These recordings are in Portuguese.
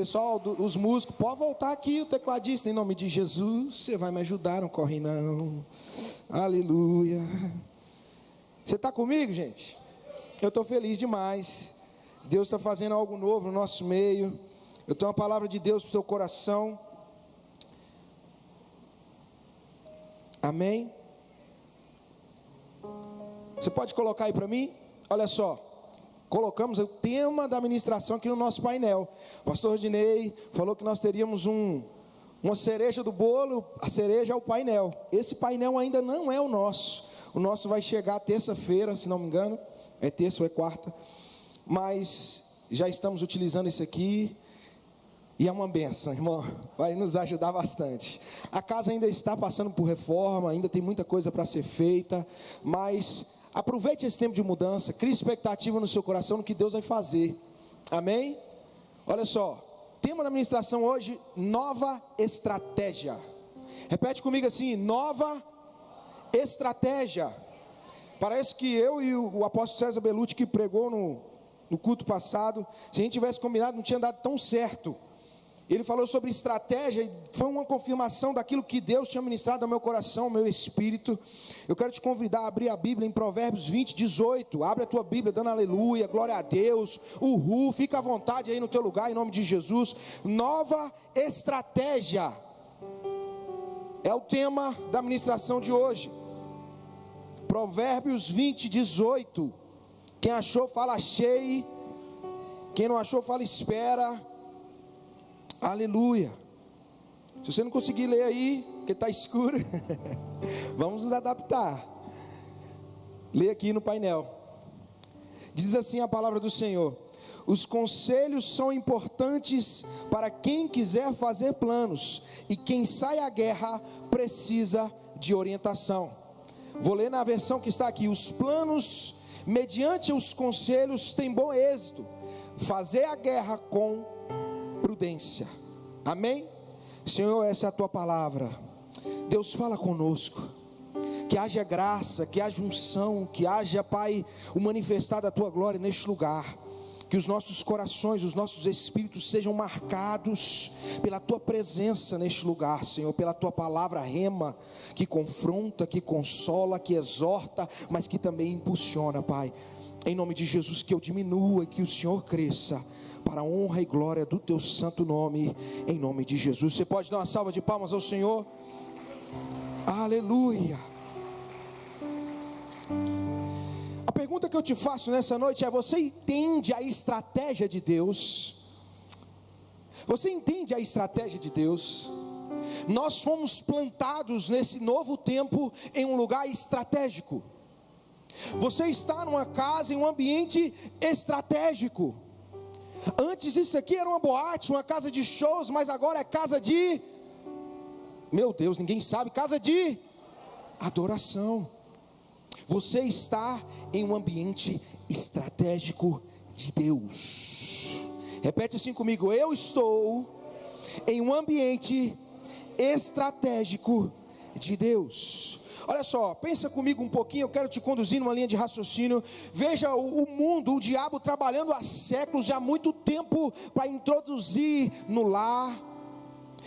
pessoal, os músicos, pode voltar aqui, o tecladista, em nome de Jesus. Você vai me ajudar, não corre não. Aleluia. Você está comigo, gente? Eu estou feliz demais. Deus está fazendo algo novo no nosso meio. Eu tenho uma palavra de Deus para o seu coração. Amém? Você pode colocar aí para mim? Olha só. Colocamos o tema da ministração aqui no nosso painel. O pastor Rodinei falou que nós teríamos uma cereja do bolo. A cereja é o painel. Esse painel ainda não é o nosso. O nosso vai chegar terça-feira, se não me engano. É terça ou é quarta. Mas já estamos utilizando isso aqui. E é uma benção, irmão. Vai nos ajudar bastante. A casa ainda está passando por reforma. Ainda tem muita coisa para ser feita. Mas aproveite esse tempo de mudança. Crie expectativa no seu coração no que Deus vai fazer. Amém? Olha só. Tema da ministração hoje: nova estratégia. Repete comigo assim: nova estratégia. Parece que eu e o apóstolo César Belucci, que pregou no culto passado, se a gente tivesse combinado, não tinha dado tão certo. Ele falou sobre estratégia e foi uma confirmação daquilo que Deus tinha ministrado ao meu coração, ao meu espírito. Eu quero te convidar a abrir a Bíblia em Provérbios 20, 18. Abre a tua Bíblia dando aleluia, glória a Deus, uhul, fica à vontade aí no teu lugar em nome de Jesus. Nova estratégia é o tema da ministração de hoje. Provérbios 20, 18. Quem achou fala achei, quem não achou fala espera. Aleluia. Se você não conseguir ler aí, porque está escuro, vamos nos adaptar. Lê aqui no painel. Diz assim a palavra do Senhor: os conselhos são importantes para quem quiser fazer planos, e quem sai à guerra precisa de orientação. Vou ler na versão que está aqui: os planos mediante os conselhos têm bom êxito, fazer a guerra com prudência. Amém? Senhor, essa é a tua palavra. Deus, fala conosco, que haja graça, que haja unção, que haja, Pai, o manifestar da tua glória neste lugar. Que os nossos corações, os nossos espíritos sejam marcados pela tua presença neste lugar, Senhor, pela tua palavra rema, que confronta, que consola, que exorta, mas que também impulsiona, Pai. Em nome de Jesus, que eu diminua e que o Senhor cresça, para a honra e glória do teu santo nome, em nome de Jesus. Você pode dar uma salva de palmas ao Senhor? Aleluia. A pergunta que eu te faço nessa noite é: você entende a estratégia de Deus? Você entende a estratégia de Deus? Nós fomos plantados nesse novo tempo em um lugar estratégico. Você está numa casa, em um ambiente estratégico. Antes isso aqui era uma boate, uma casa de shows, mas agora é casa de, meu Deus, ninguém sabe, casa de adoração. Você está em um ambiente estratégico de Deus. Repete assim comigo: eu estou em um ambiente estratégico de Deus. Olha só, pensa comigo um pouquinho, eu quero te conduzir numa linha de raciocínio. Veja o mundo, o diabo trabalhando há séculos, já há muito tempo, para introduzir no lar,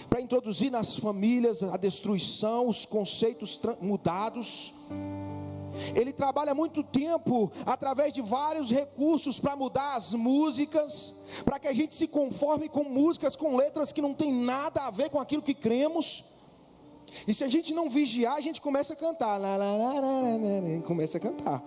para introduzir nas famílias a destruição, os conceitos mudados. Ele trabalha há muito tempo, através de vários recursos, para mudar as músicas, para que a gente se conforme com músicas, com letras que não tem nada a ver com aquilo que cremos. E se a gente não vigiar, a gente começa a cantar, começa a cantar.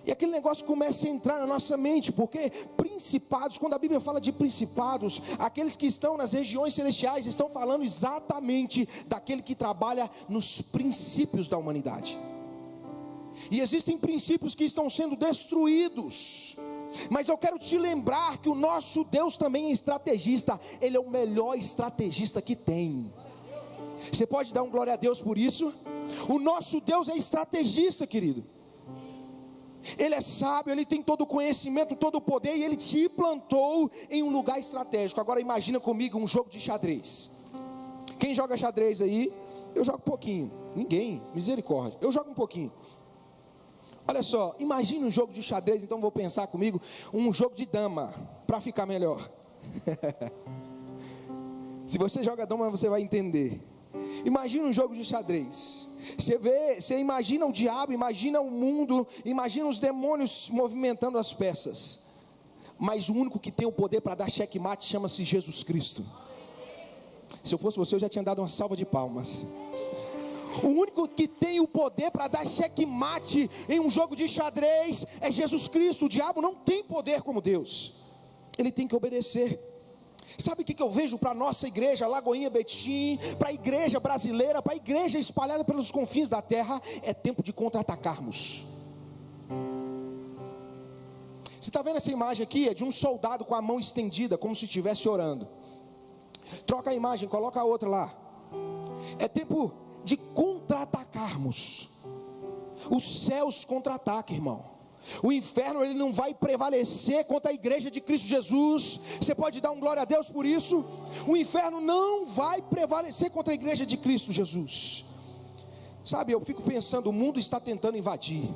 E aquele negócio começa a entrar na nossa mente, porque principados, quando a Bíblia fala de principados, aqueles que estão nas regiões celestiais, estão falando exatamente daquele que trabalha nos princípios da humanidade. E existem princípios que estão sendo destruídos, mas eu quero te lembrar que o nosso Deus também é estrategista. Ele é o melhor estrategista que tem. Você pode dar um glória a Deus por isso? O nosso Deus é estrategista, querido. Ele é sábio, Ele tem todo o conhecimento, todo o poder, e Ele te plantou em um lugar estratégico. Agora imagina comigo um jogo de xadrez. Quem joga xadrez aí? Eu jogo um pouquinho. Ninguém, misericórdia, eu jogo um pouquinho. Olha só, imagina um jogo de xadrez. Então vou pensar comigo um jogo de dama, para ficar melhor. Se você joga dama, você vai entender. Imagina um jogo de xadrez. Você imagina o diabo, imagina o mundo, imagina os demônios movimentando as peças. Mas o único que tem o poder para dar checkmate chama-se Jesus Cristo. Se eu fosse você, eu já tinha dado uma salva de palmas. O único que tem o poder para dar checkmate em um jogo de xadrez é Jesus Cristo. O diabo não tem poder como Deus. Ele tem que obedecer. Sabe o que eu vejo para a nossa igreja, Lagoinha Betim, para a igreja brasileira, para a igreja espalhada pelos confins da terra? É tempo de contra-atacarmos. Você está vendo essa imagem aqui? É de um soldado com a mão estendida, como se estivesse orando. Troca a imagem, coloca a outra lá. É tempo de contra-atacarmos. Os céus contra-atacam, irmão. O inferno, ele não vai prevalecer contra a igreja de Cristo Jesus. Você pode dar um glória a Deus por isso? O inferno não vai prevalecer contra a igreja de Cristo Jesus. Sabe, eu fico pensando, o mundo está tentando invadir,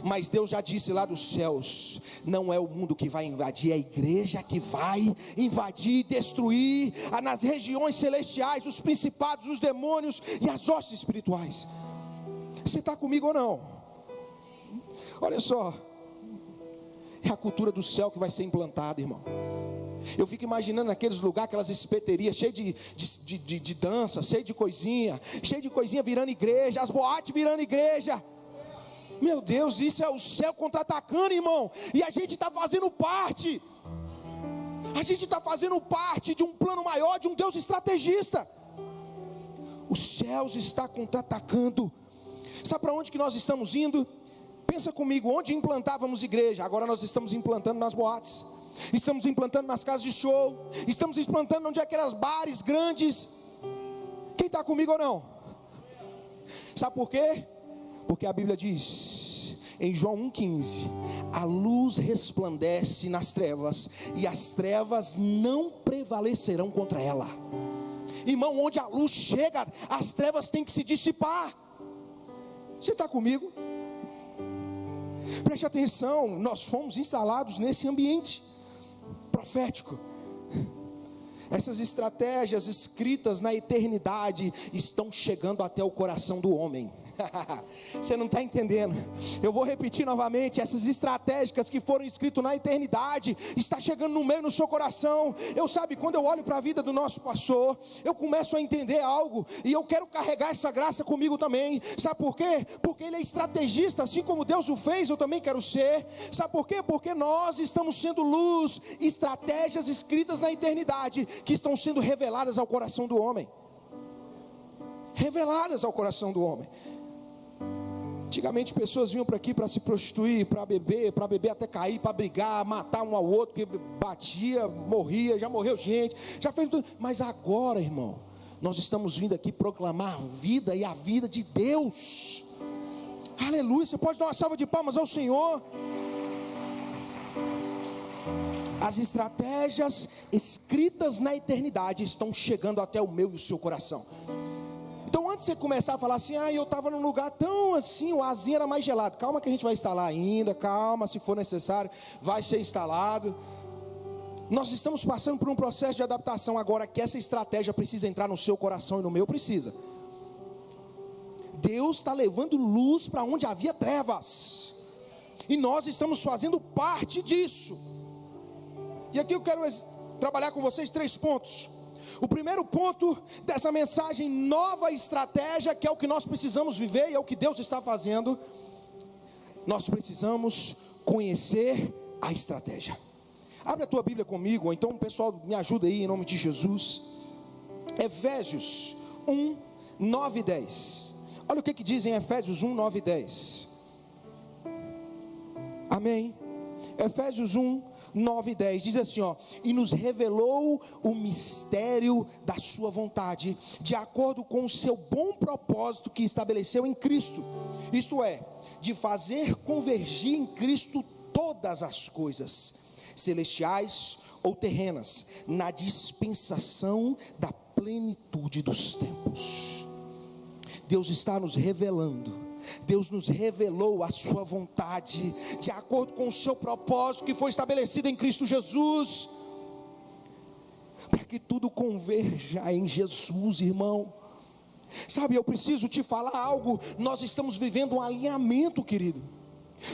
mas Deus já disse lá dos céus: não é o mundo que vai invadir, é a igreja que vai invadir, destruir nas regiões celestiais, os principados, os demônios e as hostes espirituais. Você está comigo ou não? Olha só, é a cultura do céu que vai ser implantada, irmão. Eu fico imaginando naqueles lugares, aquelas espeterias cheias de dança, cheias de coisinha virando igreja, as boates virando igreja. Meu Deus, isso é o céu contra-atacando, irmão. E a gente está fazendo parte. A gente está fazendo parte de um plano maior, de um Deus estrategista. Os céus estão contra-atacando. Sabe para onde que nós estamos indo? Pensa comigo, onde implantávamos igreja, agora nós estamos implantando nas boates, estamos implantando nas casas de show, estamos implantando onde é aquelas bares grandes. Quem está comigo ou não? Sabe por quê? Porque a Bíblia diz, em João 1,15, a luz resplandece nas trevas, e as trevas não prevalecerão contra ela. Irmão, onde a luz chega, as trevas têm que se dissipar. Você está comigo? Preste atenção, nós fomos instalados nesse ambiente profético. Essas estratégias escritas na eternidade estão chegando até o coração do homem. Você não está entendendo. Eu vou repetir novamente. Essas estratégicas que foram escritas na eternidade está chegando no meio, no seu coração. Sabe, quando eu olho para a vida do nosso pastor, eu começo a entender algo, e eu quero carregar essa graça comigo também. Sabe por quê? Porque ele é estrategista, assim como Deus o fez, eu também quero ser. Sabe por quê? Porque nós estamos sendo luz, estratégias escritas na eternidade que estão sendo reveladas ao coração do homem. Reveladas ao coração do homem. Antigamente pessoas vinham para aqui para se prostituir, para beber até cair, para brigar, matar um ao outro, porque batia, morria, já morreu gente, já fez tudo. Mas agora, irmão, nós estamos vindo aqui proclamar a vida, e a vida de Deus. Aleluia, você pode dar uma salva de palmas ao Senhor. As estratégias escritas na eternidade estão chegando até o meu e o seu coração. Então, antes de você começar a falar assim, eu estava num lugar tão assim, o azinho era mais gelado. Calma que a gente vai instalar ainda, calma, se for necessário, vai ser instalado. Nós estamos passando por um processo de adaptação agora, que essa estratégia precisa entrar no seu coração e no meu precisa. Deus está levando luz para onde havia trevas, e nós estamos fazendo parte disso. E aqui eu quero trabalhar com vocês 3 pontos. O primeiro ponto dessa mensagem, nova estratégia, que é o que nós precisamos viver e é o que Deus está fazendo. Nós precisamos conhecer a estratégia. Abre a tua Bíblia comigo, ou então o pessoal me ajuda aí em nome de Jesus. Efésios 1, 9 e 10. Olha o que diz em Efésios 1, 9 e 10. Amém? Efésios 1, 9 e 10, diz assim, e nos revelou o mistério da sua vontade, de acordo com o seu bom propósito que estabeleceu em Cristo, isto é, de fazer convergir em Cristo todas as coisas, celestiais ou terrenas, na dispensação da plenitude dos tempos. Deus está nos revelando. Deus nos revelou a sua vontade, de acordo com o seu propósito que foi estabelecido em Cristo Jesus. para que tudo converja em Jesus, irmão. Sabe, eu preciso te falar algo. Nós estamos vivendo um alinhamento, querido.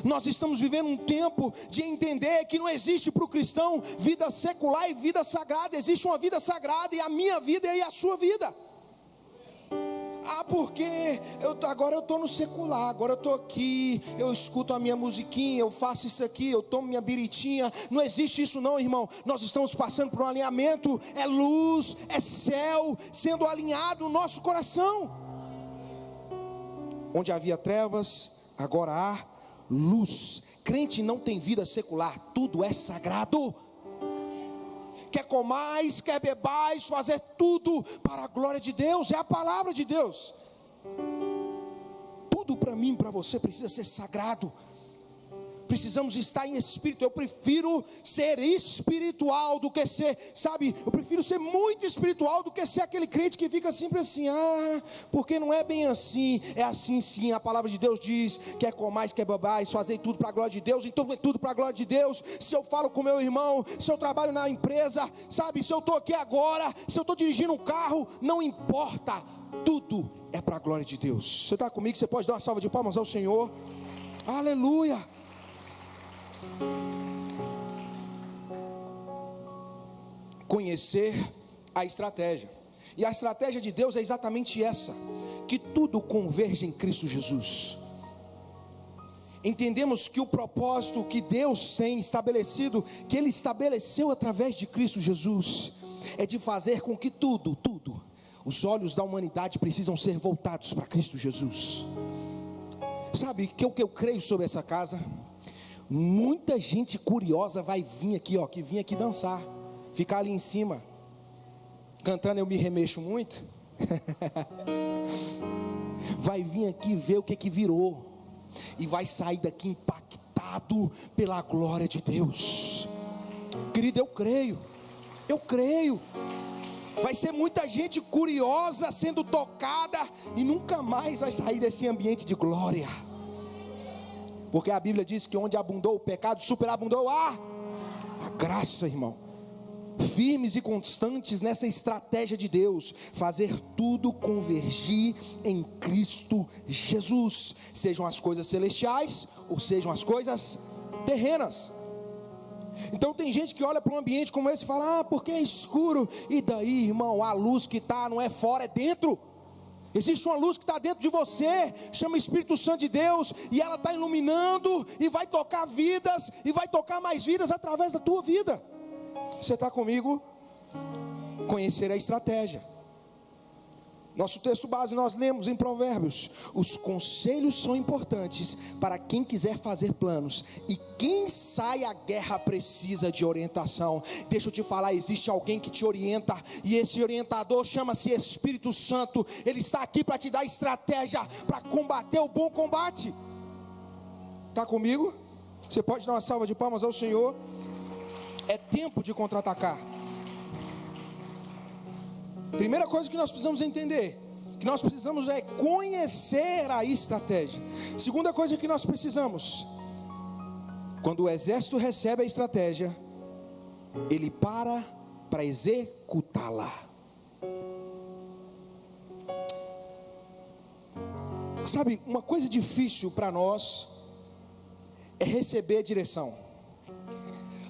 Nós estamos vivendo um tempo de entender que não existe para o cristão vida secular e vida sagrada. Existe uma vida sagrada, e a minha vida e a sua vida. Porque agora eu estou no secular, agora eu estou aqui, eu escuto a minha musiquinha, eu faço isso aqui, eu tomo minha biritinha. Não existe isso não, irmão. Nós estamos passando por um alinhamento. É luz, é céu sendo alinhado no nosso coração. Onde havia trevas, agora há luz. Crente não tem vida secular, tudo é sagrado. Quer comais, quer bebais, fazer tudo para a glória de Deus. É a palavra de Deus. Tudo para mim, para você precisa ser sagrado. Precisamos estar em espírito. Eu prefiro ser espiritual do que ser, sabe, eu prefiro ser muito espiritual do que ser aquele crente que fica sempre assim, porque não é bem assim. É assim sim, a palavra de Deus diz, quer comais, quer bebais, fazer tudo para a glória de Deus. Então é tudo para a glória de Deus. Se eu falo com meu irmão, se eu trabalho na empresa, sabe, se eu estou aqui agora, se eu estou dirigindo um carro, não importa, tudo é para a glória de Deus. Você está comigo? Você pode dar uma salva de palmas ao Senhor? Aleluia. Conhecer a estratégia. E a estratégia de Deus é exatamente essa: que tudo converge em Cristo Jesus. Entendemos que o propósito que Deus tem estabelecido, que Ele estabeleceu através de Cristo Jesus, é de fazer com que tudo, os olhos da humanidade precisam ser voltados para Cristo Jesus. Sabe o que eu creio sobre essa casa? Muita gente curiosa vai vir aqui, que vem aqui dançar, ficar ali em cima, cantando Eu Me Remexo Muito. Vai vir aqui ver o que virou, e vai sair daqui impactado pela glória de Deus. Querido, eu creio. Vai ser muita gente curiosa sendo tocada, e nunca mais vai sair desse ambiente de glória. Porque a Bíblia diz que onde abundou o pecado, superabundou a graça, irmão. Firmes e constantes nessa estratégia de Deus, fazer tudo convergir em Cristo Jesus, sejam as coisas celestiais ou sejam as coisas terrenas. Então tem gente que olha para um ambiente como esse e fala, porque é escuro. E daí, irmão, a luz que está não é fora, é dentro. Existe uma luz que está dentro de você, chama Espírito Santo de Deus, e ela está iluminando, e vai tocar vidas, e vai tocar mais vidas através da tua vida. Você está comigo? Conhecer a estratégia. Nosso texto base nós lemos em Provérbios: os conselhos são importantes para quem quiser fazer planos, e quem sai à guerra precisa de orientação. Deixa eu te falar, existe alguém que te orienta, e esse orientador chama-se Espírito Santo. Ele está aqui para te dar estratégia para combater o bom combate. Está comigo? Você pode dar uma salva de palmas ao Senhor. É tempo de contra-atacar. Primeira coisa que nós precisamos entender, que nós precisamos é conhecer a estratégia. Segunda coisa que nós precisamos, quando o exército recebe a estratégia, ele para executá-la. Sabe, uma coisa difícil para nós é receber a direção,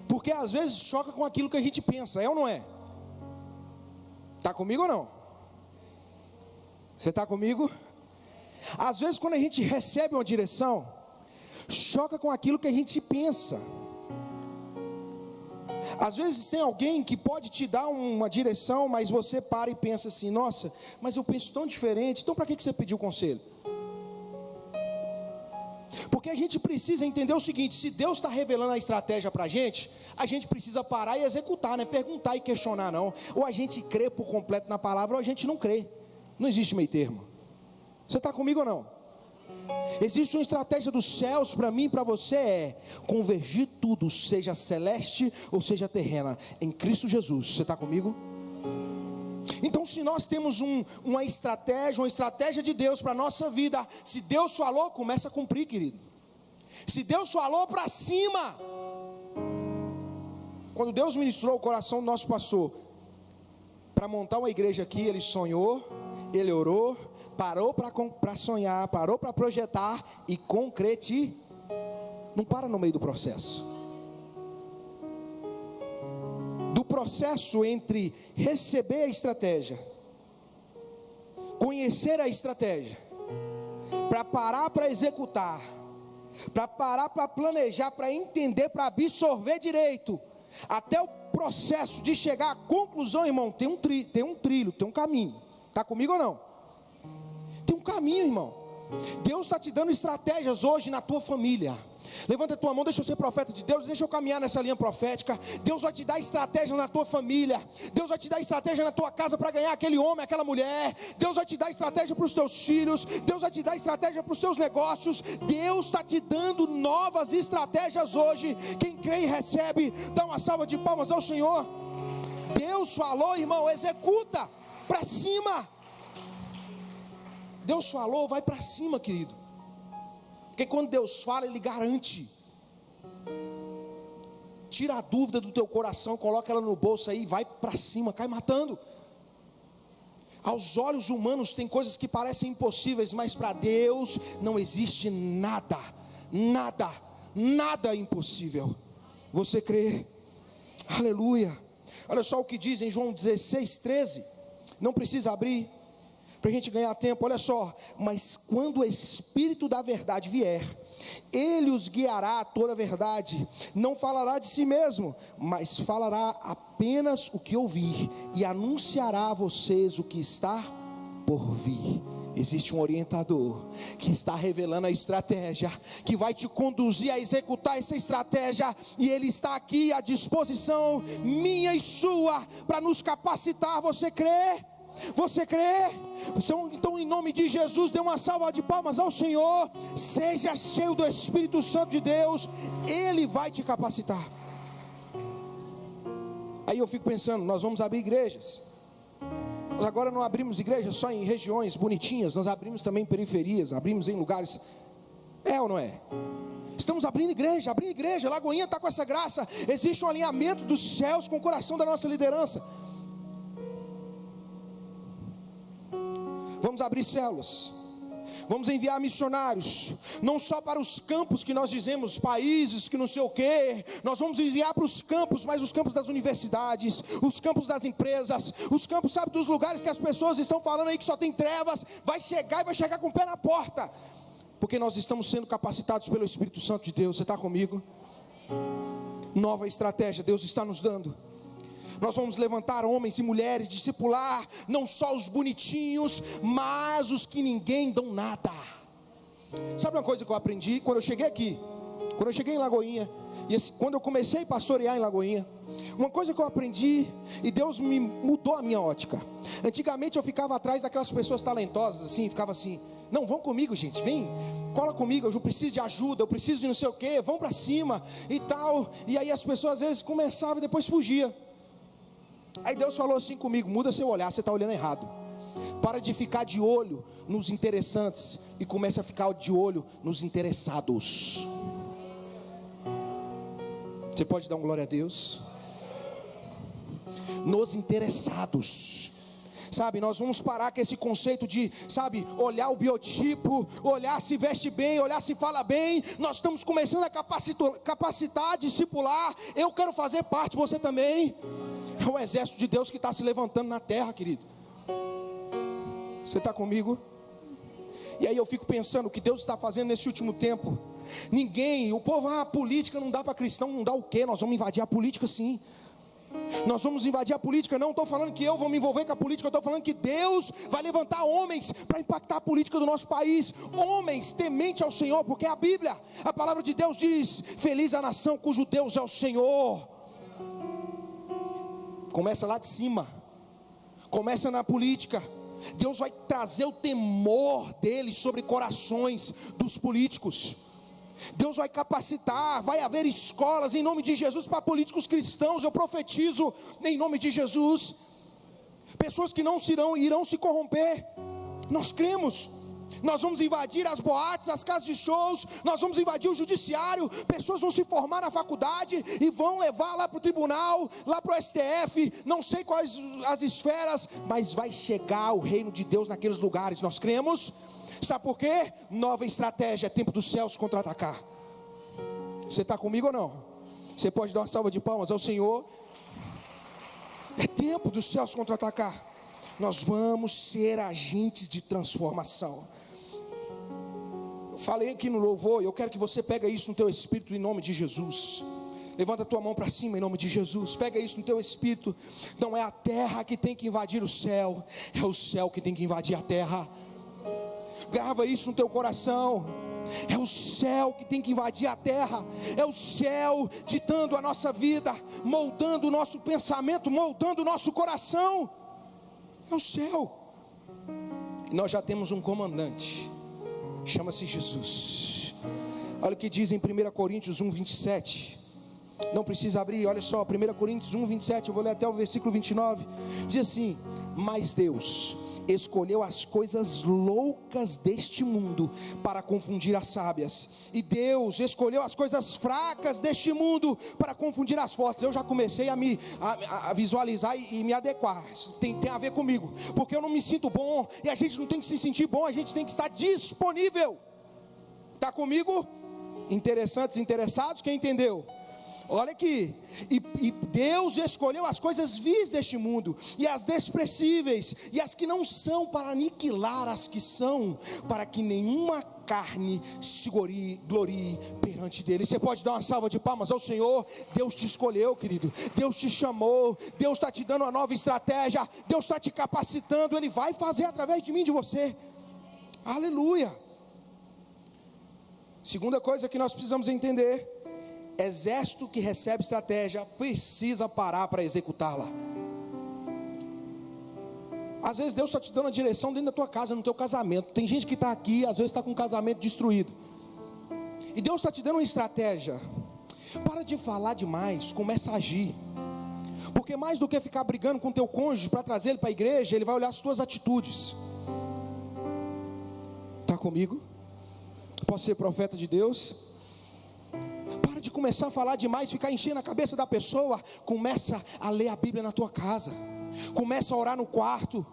porque às vezes choca com aquilo que a gente pensa, é ou não é? Está comigo ou não? Você está comigo? Às vezes quando a gente recebe uma direção, choca com aquilo que a gente pensa. Às vezes tem alguém que pode te dar uma direção, mas você para e pensa assim, nossa, mas eu penso tão diferente, então para que você pediu conselho? Porque a gente precisa entender o seguinte: se Deus está revelando a estratégia para a gente precisa parar e executar, não é perguntar e questionar não. Ou a gente crê por completo na palavra, ou a gente não crê. Não existe meio termo. Você está comigo ou não? Existe uma estratégia dos céus para mim e para você, é convergir tudo, seja celeste ou seja terrena, em Cristo Jesus. Você está comigo? Então, se nós temos uma estratégia de Deus para a nossa vida, se Deus falou, começa a cumprir, querido. Se Deus falou, para cima. Quando Deus ministrou o coração do nosso pastor, Para montar uma igreja aqui, ele sonhou, ele orou, parou para sonhar, parou para projetar e concretizar. Não para no meio do processo. Do processo entre receber a estratégia, conhecer a estratégia, para parar para executar, para parar para planejar, para entender, para absorver direito, até o processo de chegar à conclusão, irmão, tem um trilho, tem um caminho. Está comigo ou não? Tem um caminho, irmão. Deus está te dando estratégias hoje na tua família. Levanta a tua mão, deixa eu ser profeta de Deus, deixa eu caminhar nessa linha profética. Deus vai te dar estratégia na tua família. Deus vai te dar estratégia na tua casa para ganhar aquele homem, aquela mulher. Deus vai te dar estratégia para os teus filhos. Deus vai te dar estratégia para os teus negócios. Deus está te dando novas estratégias hoje. Quem crê e recebe, dá uma salva de palmas ao Senhor. Deus falou, irmão, executa, para cima. Deus falou, vai para cima, querido. Porque quando Deus fala, Ele garante. Tira a dúvida do teu coração, coloca ela no bolso aí, vai para cima, cai matando. Aos olhos humanos tem coisas que parecem impossíveis, mas para Deus não existe nada, nada, nada impossível. Você crê? Aleluia. Olha só o que diz em João 16:13. Não precisa abrir para a gente ganhar tempo, olha só. Mas quando o Espírito da verdade vier, Ele os guiará a toda a verdade. Não falará de si mesmo, mas falará apenas o que ouvir, e anunciará a vocês o que está por vir. Existe um orientador que está revelando a estratégia, que vai te conduzir a executar essa estratégia, e Ele está aqui à disposição minha e sua, para nos capacitar. Você crê? Você crê? Então, em nome de Jesus, dê uma salva de palmas ao Senhor. Seja cheio do Espírito Santo de Deus, Ele vai te capacitar. Aí eu fico pensando, nós vamos abrir igrejas. Nós agora não abrimos igrejas só em regiões bonitinhas, nós abrimos também em periferias, abrimos em lugares. É ou não é? Estamos abrindo igreja. Lagoinha está com essa graça. Existe um alinhamento dos céus com o coração da nossa liderança. Vamos abrir células, vamos enviar missionários, não só para os campos que nós dizemos, países que não sei o que. Nós vamos enviar para os campos, mas os campos das universidades, os campos das empresas, os campos, sabe, dos lugares que as pessoas estão falando aí que só tem trevas. Vai chegar com o pé na porta, porque nós estamos sendo capacitados pelo Espírito Santo de Deus. Você está comigo? Nova estratégia Deus está nos dando. Nós vamos levantar homens e mulheres, discipular não só os bonitinhos, mas os que ninguém dão nada. Sabe uma coisa que eu aprendi quando eu cheguei aqui, quando eu cheguei em Lagoinha, quando eu comecei a pastorear em Lagoinha? Uma coisa que eu aprendi, e Deus me mudou a minha ótica. Antigamente eu ficava atrás daquelas pessoas talentosas assim, ficava assim: não, vão comigo, gente, vem, cola comigo, eu preciso de ajuda, eu preciso de não sei o que, vão para cima e tal. E aí as pessoas às vezes começavam e depois fugiam. Aí Deus falou assim comigo: muda seu olhar, você está olhando errado. Para de ficar de olho nos interessantes e comece a ficar de olho nos interessados. Você pode dar um glória a Deus? Nos interessados. Sabe, nós vamos parar com esse conceito de, sabe, olhar o biotipo, olhar se veste bem, olhar se fala bem. Nós estamos começando a capacitar, discipular. Eu quero fazer parte, você também. É o exército de Deus que está se levantando na terra, querido. Você está comigo? E aí eu fico pensando o que Deus está fazendo nesse último tempo. O povo, a política não dá para cristão, não dá o quê? Nós vamos invadir a política sim. Nós vamos invadir a política. Não estou falando que eu vou me envolver com a política, eu estou falando que Deus vai levantar homens para impactar a política do nosso país. Homens temente ao Senhor, porque a Bíblia, a palavra de Deus diz: feliz a nação cujo Deus é o Senhor. Começa lá de cima, começa na política. Deus vai trazer o temor dele sobre corações dos políticos. Deus vai capacitar, vai haver escolas em nome de Jesus para políticos cristãos. Eu profetizo em nome de Jesus. Pessoas que não irão se corromper. Nós cremos. nós vamos invadir as boates, as casas de shows, nós vamos invadir o judiciário, pessoas vão se formar na faculdade e vão levar lá para o tribunal, lá para o STF, não sei quais as esferas, mas vai chegar o reino de Deus naqueles lugares, nós cremos. Sabe por quê? Nova estratégia, é tempo dos céus contra-atacar. Você está comigo ou não? Você pode dar uma salva de palmas ao Senhor. É tempo dos céus contra-atacar. Nós vamos ser agentes de transformação. Eu falei aqui no louvor, e eu quero que você pegue isso no teu espírito em nome de Jesus. Levanta a tua mão para cima em nome de Jesus. Pega isso no teu espírito. Não é a terra que tem que invadir o céu, é o céu que tem que invadir a terra. Grava isso no teu coração. É o céu que tem que invadir a terra. É o céu ditando a nossa vida, moldando o nosso pensamento, moldando o nosso coração. É o céu. E nós já temos um comandante, chama-se Jesus. Olha o que diz em 1 Coríntios 1, 27. Não precisa abrir, olha só, 1 Coríntios 1, 27. Eu vou ler até o versículo 29. Diz assim: mas Deus escolheu as coisas loucas deste mundo para confundir as sábias, e Deus escolheu as coisas fracas deste mundo para confundir as fortes. Eu já comecei a visualizar e me adequar. Tem a ver comigo, porque eu não me sinto bom, e a gente não tem que se sentir bom, a gente tem que estar disponível. Está comigo? Interessantes, interessados, quem entendeu? Olha aqui, e Deus escolheu as coisas vis deste mundo, e as desprezíveis, e as que não são, para aniquilar as que são, para que nenhuma carne se glorie perante dele. Você pode dar uma salva de palmas ao Senhor. Deus te escolheu, querido, Deus te chamou, Deus está te dando uma nova estratégia, Deus está te capacitando, Ele vai fazer através de mim, de você. Aleluia. Segunda coisa que nós precisamos entender: exército que recebe estratégia precisa parar para executá-la. Às vezes Deus está te dando a direção dentro da tua casa, no teu casamento. Tem gente que está aqui, às vezes está com um casamento destruído, e Deus está te dando uma estratégia. Para de falar demais, começa a agir. Porque mais do que ficar brigando com o teu cônjuge para trazer ele para a igreja, ele vai olhar as tuas atitudes. Está comigo? Posso ser profeta de Deus? Para de começar a falar demais, ficar enchendo a cabeça da pessoa. Começa a ler a Bíblia na tua casa, começa a orar no quarto,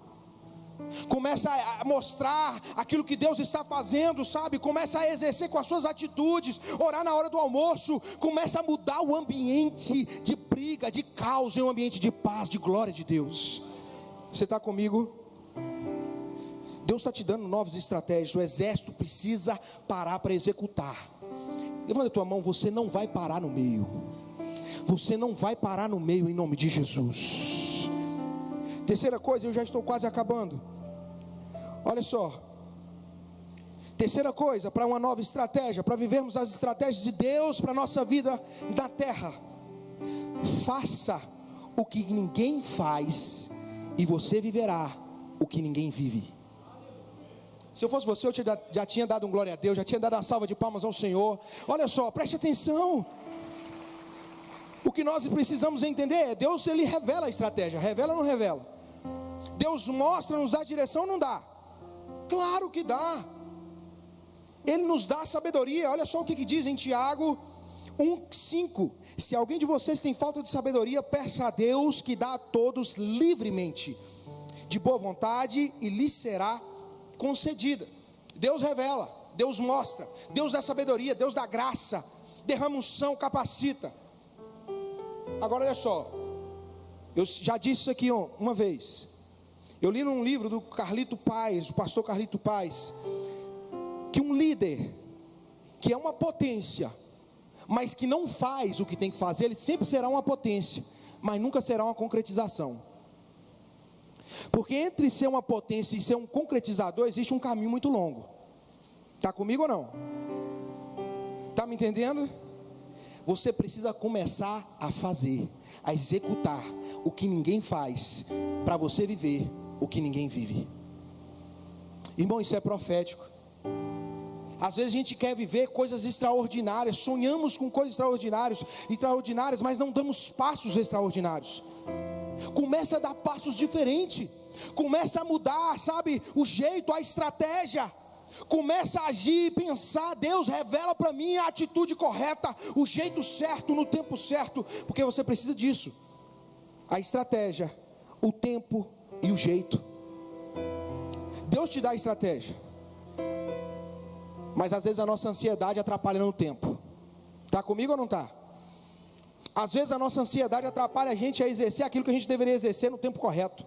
começa a mostrar aquilo que Deus está fazendo, sabe? Começa a exercer com as suas atitudes, orar na hora do almoço, começa a mudar o ambiente de briga, de caos, em um ambiente de paz, de glória de Deus. Você está comigo? Deus está te dando novas estratégias. O exército precisa parar para executar. Levanta a tua mão. Você não vai parar no meio. Você não vai parar no meio, em nome de Jesus. Terceira coisa, eu já estou quase acabando. Olha só. Terceira coisa, para uma nova estratégia, para vivermos as estratégias de Deus para a nossa vida na terra: faça o que ninguém faz, e você viverá o que ninguém vive. Se eu fosse você, eu já tinha dado um glória a Deus, já tinha dado uma salva de palmas ao Senhor. Olha só, preste atenção. O que nós precisamos entender é: Deus, Ele revela a estratégia. Revela ou não revela? Deus mostra, nos dá direção ou não dá? Claro que dá. Ele nos dá sabedoria. Olha só o que diz em Tiago 1:5. Se alguém de vocês tem falta de sabedoria, peça a Deus, que dá a todos livremente, de boa vontade, e lhe será concedida. Deus revela, Deus mostra, Deus dá sabedoria, Deus dá graça, derrama unção, capacita. Agora olha só, eu já disse isso aqui uma vez. Eu li num livro do Carlito Paz, o pastor Carlito Paz, que um líder que é uma potência, mas que não faz o que tem que fazer, ele sempre será uma potência, mas nunca será uma concretização. Porque entre ser uma potência e ser um concretizador existe um caminho muito longo. Está comigo ou não? Está me entendendo? Você precisa começar a fazer, a executar o que ninguém faz, para você viver o que ninguém vive. Irmão, isso é profético. Às vezes a gente quer viver coisas extraordinárias, sonhamos com coisas extraordinárias, mas não damos passos extraordinários. Começa a dar passos diferentes, começa a mudar, sabe, o jeito, a estratégia. Começa a agir e pensar. Deus revela para mim a atitude correta, o jeito certo, no tempo certo, porque você precisa disso. A estratégia, o tempo e o jeito. Deus te dá a estratégia, mas às vezes a nossa ansiedade atrapalha no tempo. Está comigo ou não está? Às vezes a nossa ansiedade atrapalha a gente a exercer aquilo que a gente deveria exercer no tempo correto.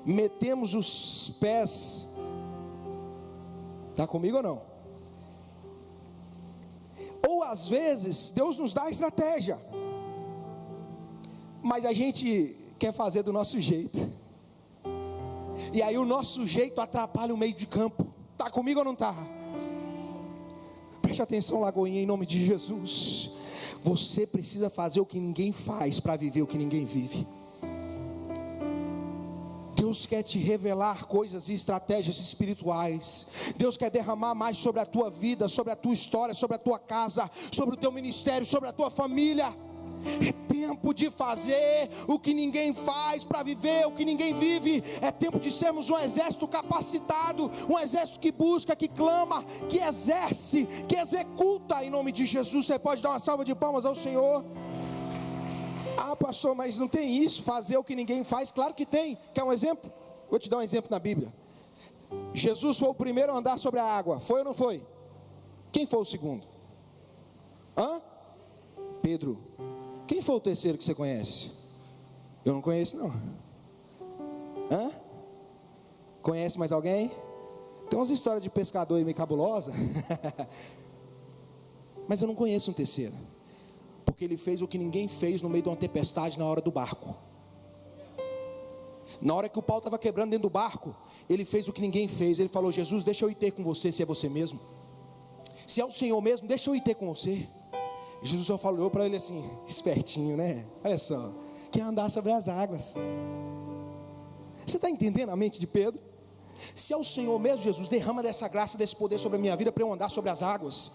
Metemos os pés. Está comigo ou não? Ou às vezes Deus nos dá a estratégia, mas a gente quer fazer do nosso jeito, e aí o nosso jeito atrapalha o meio de campo. Está comigo ou não está? Preste atenção, Lagoinha, em nome de Jesus. Você precisa fazer o que ninguém faz para viver o que ninguém vive. Deus quer te revelar coisas e estratégias espirituais. Deus quer derramar mais sobre a tua vida, sobre a tua história, sobre a tua casa, sobre o teu ministério, sobre a tua família. É tempo de fazer o que ninguém faz para viver o que ninguém vive. É tempo de sermos um exército capacitado, um exército que busca, que clama, que exerce, que executa em nome de Jesus. Você pode dar uma salva de palmas ao Senhor? Ah, pastor, mas não tem isso, fazer o que ninguém faz? Claro que tem. Quer um exemplo? Vou te dar um exemplo na Bíblia. Jesus foi o primeiro a andar sobre a água, foi ou não foi? Quem foi o segundo? Pedro. Quem foi o terceiro que você conhece? Eu não conheço não. Conhece mais alguém? Tem umas histórias de pescador aí meio cabulosa. Mas eu não conheço um terceiro, porque ele fez o que ninguém fez no meio de uma tempestade na hora do barco. Na hora que o pau estava quebrando dentro do barco, ele fez o que ninguém fez. Ele falou: Jesus, deixa eu ir ter com você, se é você mesmo. Se é o Senhor mesmo, deixa eu ir ter com você. Jesus só falou para ele assim, espertinho, né? Olha só, quer andar sobre as águas. Você está entendendo a mente de Pedro? Se é o Senhor mesmo, Jesus, derrama dessa graça, desse poder sobre a minha vida, para eu andar sobre as águas.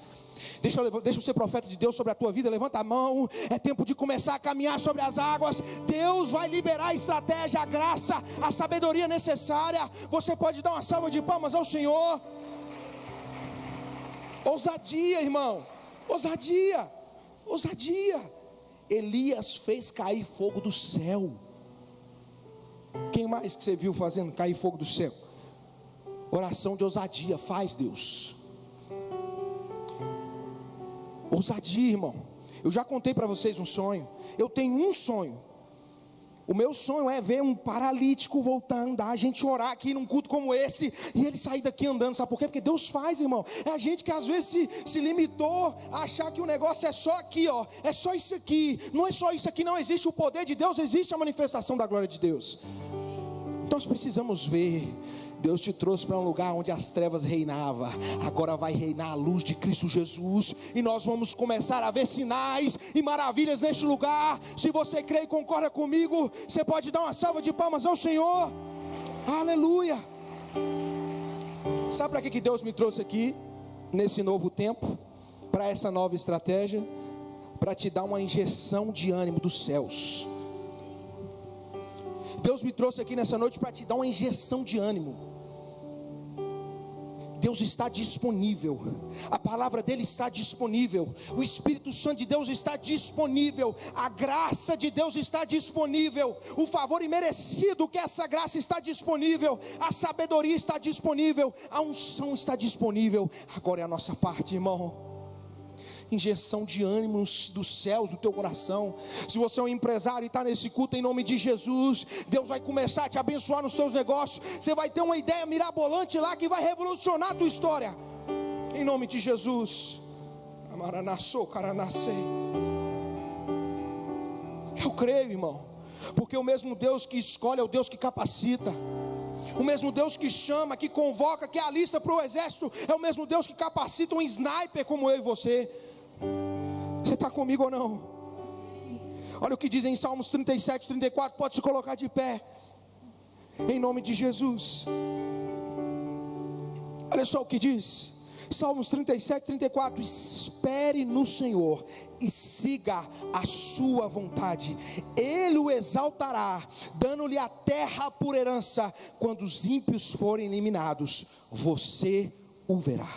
Deixa eu ser profeta de Deus sobre a tua vida. Levanta a mão, é tempo de começar a caminhar sobre as águas. Deus vai liberar a estratégia, a graça, a sabedoria necessária. Você pode dar uma salva de palmas ao Senhor. Ousadia, irmão, ousadia. Ousadia. Elias fez cair fogo do céu. Quem mais que você viu fazendo cair fogo do céu? Oração de ousadia. Faz, Deus. Ousadia, irmão. Eu já contei para vocês um sonho. Eu tenho um sonho. O meu sonho é ver um paralítico voltar a andar, a gente orar aqui num culto como esse, e ele sair daqui andando. Sabe por quê? Porque Deus faz, irmão. É a gente que às vezes se limitou a achar que o negócio é só aqui, ó. É só isso aqui. Não é só isso aqui, não existe o poder de Deus, existe a manifestação da glória de Deus. Nós precisamos ver. Deus te trouxe para um lugar onde as trevas reinavam. Agora vai reinar a luz de Cristo Jesus. E nós vamos começar a ver sinais e maravilhas neste lugar. Se você crê e concorda comigo, você pode dar uma salva de palmas ao Senhor. Aleluia. Sabe para que Deus me trouxe aqui? Nesse novo tempo, para essa nova estratégia, para te dar uma injeção de ânimo dos céus. Deus me trouxe aqui nessa noite para te dar uma injeção de ânimo. Deus está disponível, a palavra dele está disponível, o Espírito Santo de Deus está disponível, a graça de Deus está disponível, o favor imerecido que essa graça está disponível, a sabedoria está disponível, a unção está disponível. Agora é a nossa parte, irmão. Injeção de ânimos dos céus do teu coração. Se você é um empresário e está nesse culto, em nome de Jesus, Deus vai começar a te abençoar nos seus negócios. Você vai ter uma ideia mirabolante lá que vai revolucionar a tua história, em nome de Jesus. Eu creio, irmão, porque o mesmo Deus que escolhe é o Deus que capacita. O mesmo Deus que chama, que convoca, que alista para o exército, é o mesmo Deus que capacita um sniper como eu e você. Você está comigo ou não? Olha o que diz em Salmos 37, 34. Pode se colocar de pé, em nome de Jesus. Olha só o que diz Salmos 37, 34. Espere no Senhor e siga a sua vontade. Ele o exaltará, dando-lhe a terra por herança. Quando os ímpios forem eliminados, você o verá.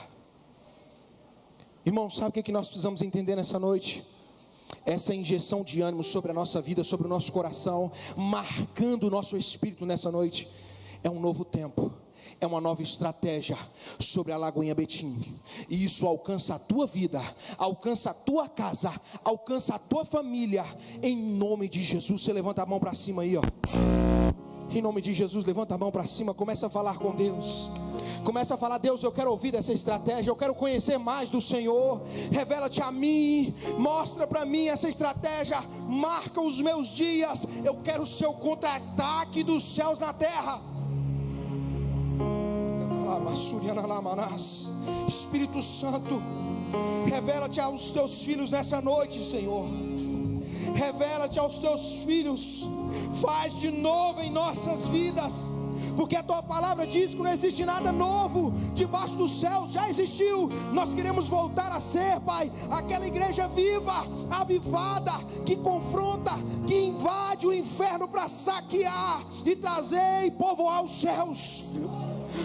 Irmão, sabe o que nós precisamos entender nessa noite? Essa injeção de ânimo sobre a nossa vida, sobre o nosso coração, marcando o nosso espírito nessa noite, é um novo tempo, é uma nova estratégia sobre a Lagoinha Betim, e isso alcança a tua vida, alcança a tua casa, alcança a tua família, em nome de Jesus. Você levanta a mão para cima aí, ó. Em nome de Jesus, levanta a mão para cima, começa a falar com Deus. Começa a falar: Deus, eu quero ouvir dessa estratégia, eu quero conhecer mais do Senhor. Revela-te a mim, mostra para mim essa estratégia, marca os meus dias. Eu quero o seu contra-ataque dos céus na terra. Espírito Santo, revela-te aos teus filhos nessa noite, Senhor. Revela-te aos teus filhos, faz de novo em nossas vidas, porque a tua palavra diz que não existe nada novo debaixo dos céus, já existiu. Nós queremos voltar a ser, Pai, aquela igreja viva, avivada, que confronta, que invade o inferno para saquear e trazer e povoar os céus.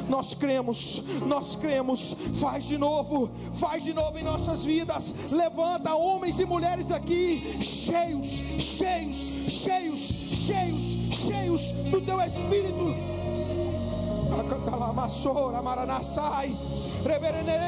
Nós cremos, faz de novo em nossas vidas. Levanta homens e mulheres aqui, cheios do teu Espírito.